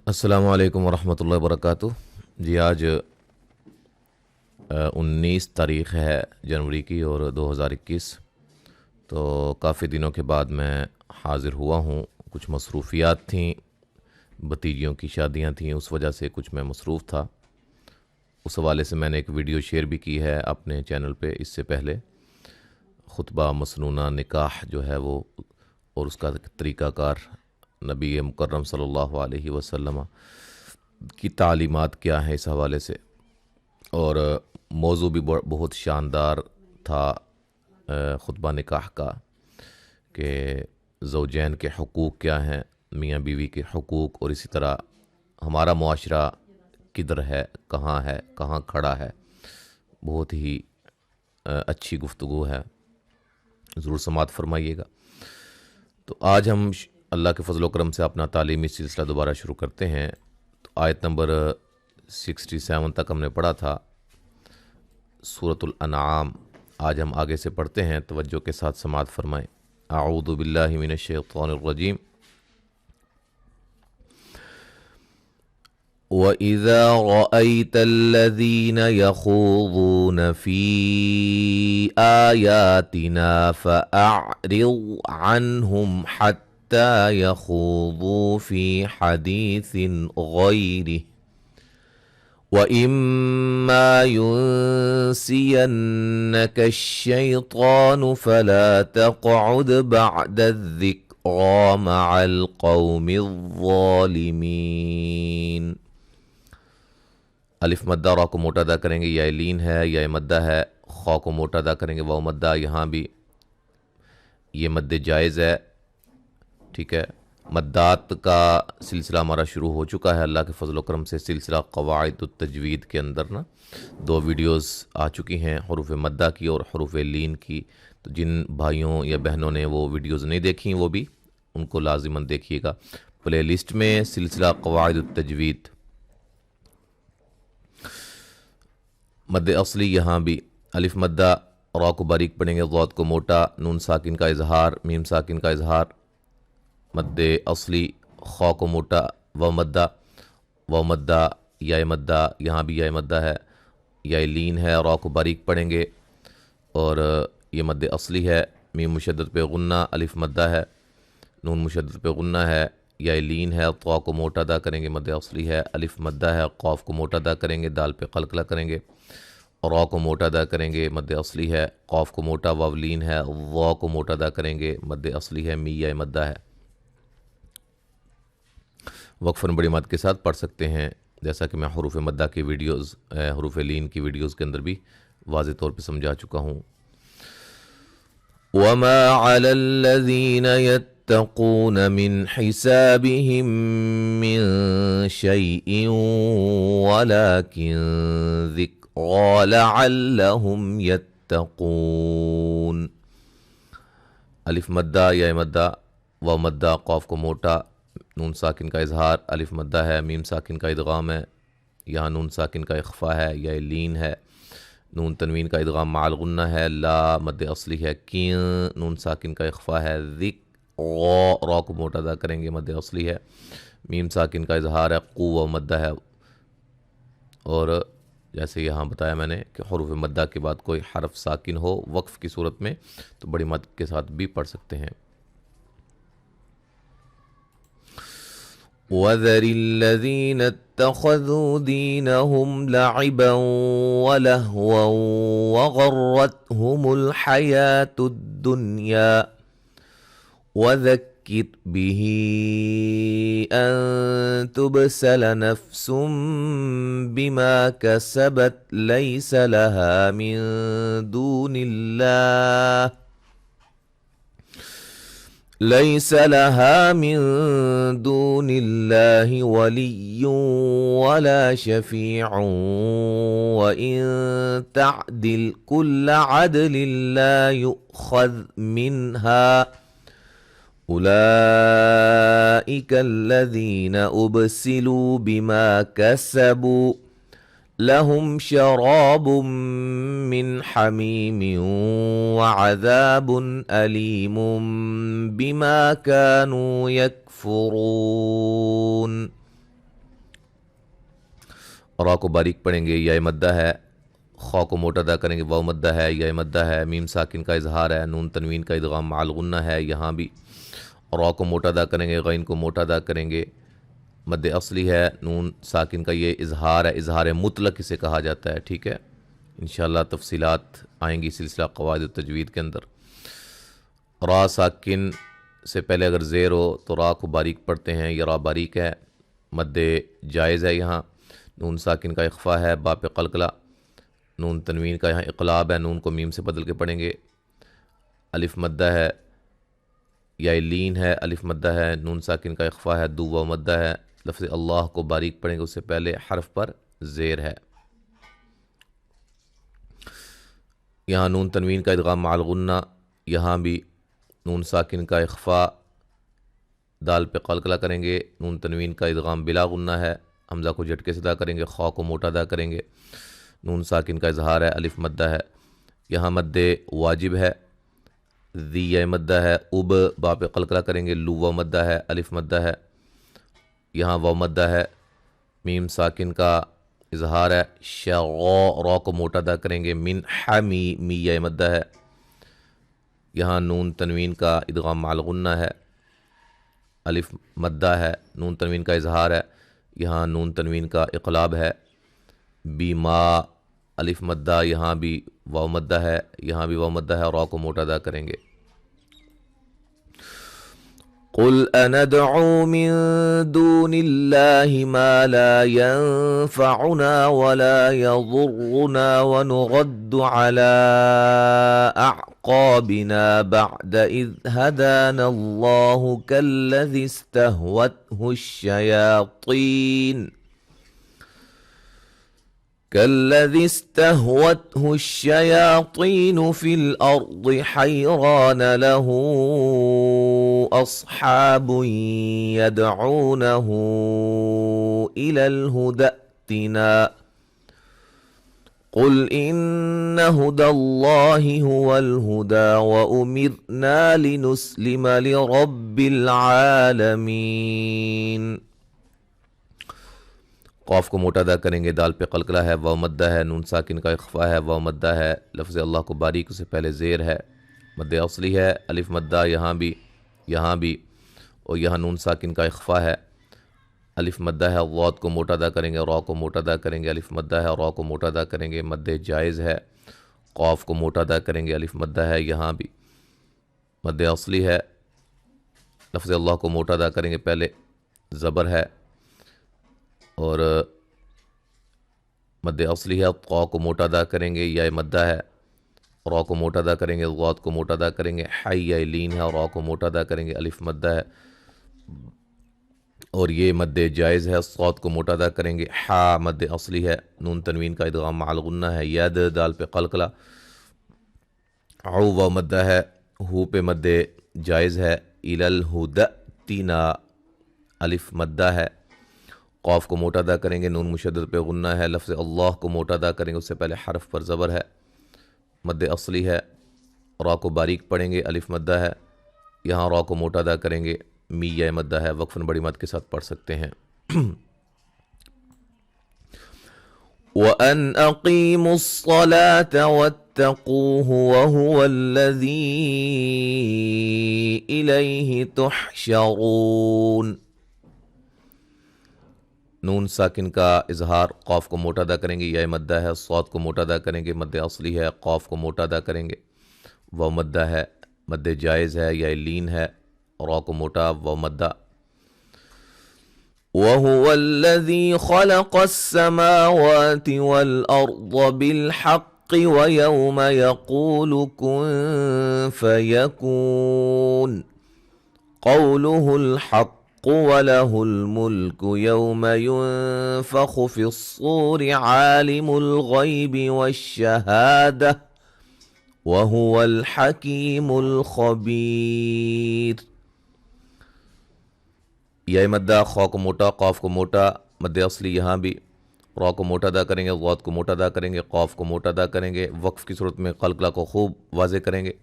السلام علیکم ورحمۃ اللہ وبرکاتہ۔ جی آج 19 تاریخ ہے جنوری کی اور 2021، تو کافی دنوں کے بعد میں حاضر ہوا ہوں۔ کچھ مصروفیات تھیں، بھتیجیوں کی شادیاں تھیں، اس وجہ سے کچھ میں مصروف تھا۔ اس حوالے سے میں نے ایک ویڈیو شیئر بھی کی ہے اپنے چینل پہ اس سے پہلے، خطبہ مسنونہ نکاح جو ہے وہ اور اس کا طریقہ کار، نبی مکرم صلی اللہ علیہ وسلم کی تعلیمات کیا ہیں اس حوالے سے، اور موضوع بھی بہت شاندار تھا خطبہ نکاح کا، کہ زوجین کے حقوق کیا ہیں، میاں بیوی کے حقوق، اور اسی طرح ہمارا معاشرہ کدھر ہے، کہاں کھڑا ہے۔ بہت ہی اچھی گفتگو ہے، ضرور سماعت فرمائیے گا۔ تو آج ہم اللہ کے فضل و کرم سے اپنا تعلیمی سلسلہ دوبارہ شروع کرتے ہیں۔ تو آیت نمبر 67 تک ہم نے پڑھا تھا، سورۃ الانعام۔ آج ہم آگے سے پڑھتے ہیں، توجہ کے ساتھ سماعت فرمائیں۔ اعوذ باللہ من الشیطان الرجیم۔ وَإِذَا رَأَيْتَ الَّذِينَ يَخُوضُونَ فِي آيَاتِنَا فَأَعْرِضْ عَنْهُمْ حَتَّى يَخُوضُوا فِي حَدِيثٍ غَيْرِهِ وَإِمَّا يُنْسِيَنَّكَ الشَّيْطَانُ فَلَا تَقْعُدْ بَعْدَ الذِّكْرَى مَعَ الْقَوْمِ الظَّالِمِينَ۔ الف مدہ را کو موٹا ادا کریں گے، یا لین ہے یا مدہ ہے، خا کو موٹا ادا کریں گے، واو مدہ، یہاں بھی یہ مد جائز ہے، ٹھیک ہے۔ مدات کا سلسلہ ہمارا شروع ہو چکا ہے اللہ کے فضل و کرم سے، سلسلہ قواعد التجوید کے اندر 2 ویڈیوز آ چکی ہیں، حروف مدہ کی اور حروف لین کی۔ تو جن بھائیوں یا بہنوں نے وہ ویڈیوز نہیں دیکھیں، وہ بھی ان کو لازماً دیکھیے گا۔ پلے لسٹ میں سلسلہ قواعد التجوید، مد اصلی یہاں بھی الف مدہ، را کو باریک پڑھیں گے، ضاد کو موٹا، نون ساکن کا اظہار، میم ساکن کا اظہار، مد اصلی، خا کو موٹا، و مدہ، یا مدہ، یہاں بھی یا مدہ ہے، یا لین ہے، را کو باریک پڑھیں گے اور یہ مد اصلی ہے، میم مشدد پہ غنہ، الف مدہ ہے، نون مشدد پہ غنہ ہے، یا لین ہے، طا کو موٹا ادا کریں گے، مد اصلی ہے، الف مدہ ہے، قاف کو موٹا ادا کریں گے، دال پہ قلقلہ کریں گے، را کو موٹا ادا کریں گے، مد اصلی ہے، قاف کو موٹا، واو لین ہے، وا کو موٹا ادا کریں گے، مد اصلی ہے، می یا مدہ ہے۔ وقفاً بڑی مد کے ساتھ پڑھ سکتے ہیں، جیسا کہ میں حروف مدہ کی ویڈیوز، حروف لین کی ویڈیوز کے اندر بھی واضح طور پہ سمجھا چکا ہوں۔ وَمَا عَلَى الَّذِينَ يَتَّقُونَ مِنْ حِسَابِهِمْ مِنْ شَيْءٍ وَلَكِنْ ذِكْرَى لَعَلَّهُمْ يَتَّقُونَ۔ الف مدہ، یا مدہ، و مدہ، قاف کو موٹا، نون ساکن کا اظہار، الف مدہ ہے، میم ساکن کا ادغام ہے، یہاں نون ساکن کا اخفا ہے، یا لین ہے، نون تنوین کا ادغام مع الغنہ ہے، لا مد اصلی ہے، کین، نون ساکن کا اخفا ہے، را کو موٹا ادا کریں گے، مد اصلی ہے، میم ساکن کا اظہار ہے، قو و مدہ ہے۔ اور جیسے یہاں بتایا میں نے کہ حروف مدہ کے بعد کوئی حرف ساکن ہو وقف کی صورت میں تو بڑی مد کے ساتھ بھی پڑھ سکتے ہیں۔ وَذَرِ الَّذِينَ اتَّخَذُوا دِينَهُمْ لَعِبًا وَلَهْوًا وَغَرَّتْهُمُ الْحَيَاةُ الدُّنْيَا وَذَكِّرْ بِهِ أَن تُبْسَلَ نَفْسٌ بِمَا كَسَبَتْ لَيْسَ لَهَا من دون الله ولي ولا شفيع وإن تعدل كل عدل لا يؤخذ منها أولئك الذين أبسلوا بما كسبوا لهم شراب من حميم وعذاب أليم بما كانوا يكفرون۔ را کو باریک پڑھیں گے، یا مدہ ہے، خا کو موٹا ادا کریں گے، واو مدہ ہے، یا مدہ ہے، میم ساکن کا اظہار ہے، نون تنوین کا ادغام مع الغنہ ہے، یہاں بھی را کو موٹا ادا کریں گے، غین کو موٹا ادا کریں گے، مد اصلی ہے، نون ساکن کا یہ اظہار ہے، اظہار مطلق اسے کہا جاتا ہے، ٹھیک ہے، انشاءاللہ تفصیلات آئیں گی سلسلہ قواعد التجوید کے اندر۔ را ساکن سے پہلے اگر زیر ہو تو را کو باریک پڑھتے ہیں، یہ را باریک ہے، مد جائز ہے، یہاں نون ساکن کا اخفا ہے، با پہ قلقلہ، نون تنوین کا یہاں اقلاب ہے، نون کو میم سے بدل کے پڑھیں گے، الف مدہ ہے، یا لین ہے، الف مدہ ہے، نون ساکن کا اخفا ہے، دو واو مدہ ہے، لفظ اللہ کو باریک پڑھیں گے، اس سے پہلے حرف پر زیر ہے، یہاں نون تنوین کا ادغام مع الغنہ، یہاں بھی نون ساکن کا اخفا، دال پہ قلقلہ کریں گے، نون تنوین کا ادغام بلا غنہ ہے، حمزہ کو جھٹکے سے ادا کریں گے، خا کو موٹا ادا کریں گے، نون ساکن کا اظہار ہے، الف مدہ ہے، یہاں مد واجب ہے، ذی مدہ ہے، اب با پہ قلقلہ کریں گے، لو واو مدہ ہے، الف مدہ ہے، یہاں واو مدہ ہے، میم ساکن کا اظہار ہے، شغا را کو موٹا ادا کریں گے، من حمی می مدہ ہے، یہاں نون تنوین کا ادغام مع الغنہ ہے، الف مدہ ہے، نون تنوین کا اظہار ہے، یہاں نون تنوین کا اقلاب ہے، بیما الف مدہ، یہاں بھی واو مدہ ہے، یہاں بھی واو مدہ ہے، را کو موٹا ادا کریں گے۔ قل اندعو من دون الله ما لا ينفعنا ولا يضرنا ونرد على أعقابنا بعد إذ هدانا الله كالذي استهوته الشياطين في الأرض حيران له أصحاب يدعونه إلى الهدى ائتنا قل إن هدى الله هو الهدى وأمرنا لنسلم لرب العالمين۔ قاف کو موٹا ادا کریں گے، دال پہ قلقلہ ہے، واو مدہ ہے، نون ساکن کا اخفا ہے، واو مدہ ہے، لفظ اللہ کو باریک سے پہلے زیر ہے، مد اصلی ہے، الف مدہ، یہاں بھی اور یہاں نون ساکن کا اخفا ہے، الف مدہ ہے، غاد کو موٹا ادا کریں گے، را کو موٹا ادا کریں گے، الف مدہ ہے، را کو موٹا ادا کریں گے، مد جائز ہے، قاف کو موٹا ادا کریں گے، الف مدہ ہے، یہاں بھی مد اصلی ہے، لفظ اللہ کو موٹا ادا کریں گے، پہلے زبر ہے اور مد اصلی ہے، قا کو موٹا ادا کریں گے، یا مدہ ہے، را کو موٹا ادا کریں گے، غاد کو موٹا ادا کریں گے، حی یا لین ہے، اور را کو موٹا ادا کریں گے، الف مدہ ہے اور یہ مد جائز ہے، صاد کو موٹا ادا کریں گے، حا مد اصلی ہے، نون تنوین کا ادغام مع الغنہ ہے، ید دال پہ قلقلہ، عو واو مدہ ہے، ہو پہ مد جائز ہے، الی الہدی ائتنا الف مدہ ہے، قاف کو موٹا ادا کریں گے، نون مشدد پہ غنہ ہے، لفظ اللہ کو موٹا ادا کریں گے، اس سے پہلے حرف پر زبر ہے، مد اصلی ہے، را کو باریک پڑھیں گے، الف مدہ ہے، یہاں را کو موٹا ادا کریں گے، می یا مدہ ہے، وقفاً بڑی مد کے ساتھ پڑھ سکتے ہیں۔ وَأَنْ أَقِيمُوا الصَّلَاةَ وَاتَّقُوهُ وَهُوَ الَّذِي إِلَيْهِ تُحْشَرُونَ۔ نون ساکن کا اظہار، قاف کو موٹا ادا کریں گے، یا مدہ ہے، صاد کو موٹا ادا کریں گے، مد اصلی ہے، قاف کو موٹا ادا کریں گے، واو مدہ ہے، مد جائز ہے، یا لین ہے، را کو موٹا، واو مدہ۔ وَهُوَ الَّذِي خَلَقَ السَّمَاوَاتِ وَالْأَرْضَ بِالْحَقِّ وَيَوْمَ يَقُولُ كُن فَيَكُونُ قَوْلُهُ الْحَقُّ وَلَهُ الْمُلْكُ يَوْمَ يُنفَخُ فِي الصُّورِ عَالِمُ الْغَيْبِ وَالشَّهَادَةِ وَهُوَ الْحَكِيمُ الْخَبِيرُ۔ یا مدہ، خا کو موٹا، قاف کو موٹا، مد اصلی، یہاں بھی را کو موٹا ادا کریں گے، غاد کو موٹا ادا کریں گے، قاف کو موٹا ادا کریں گے، وقف کی صورت میں قلقلہ کو خوب واضح کریں گے،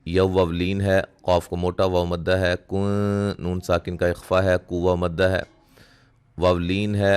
یو واو لین ہے، قاف کو موٹا، واو مدہ ہے، کن نون ساکن کا اخفا ہے، کو واو مدہ ہے، واو لین ہے،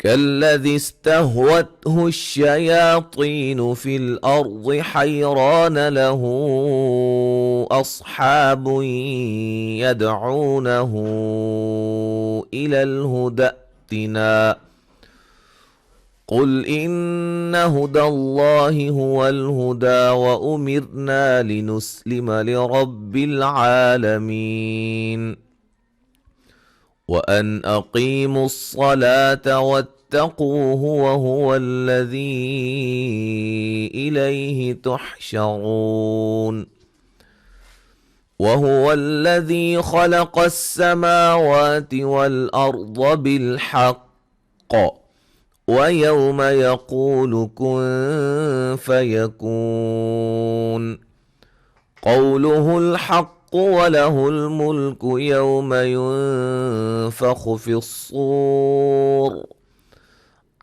كالذي استهوته الشياطين في الأرض حيران له أصحاب يدعونه إلى الهدى ائتنا قل إن هدى الله هو الهدى وأمرنا لنسلم لرب العالمين وأن أقيموا الصلاة واتقوه وهو الذي إليه تحشرون وهو الذي خلق السماوات والأرض بالحق ويوم يقول كن فيكون قوله الحق وله الملك يوم ينفخ في الصور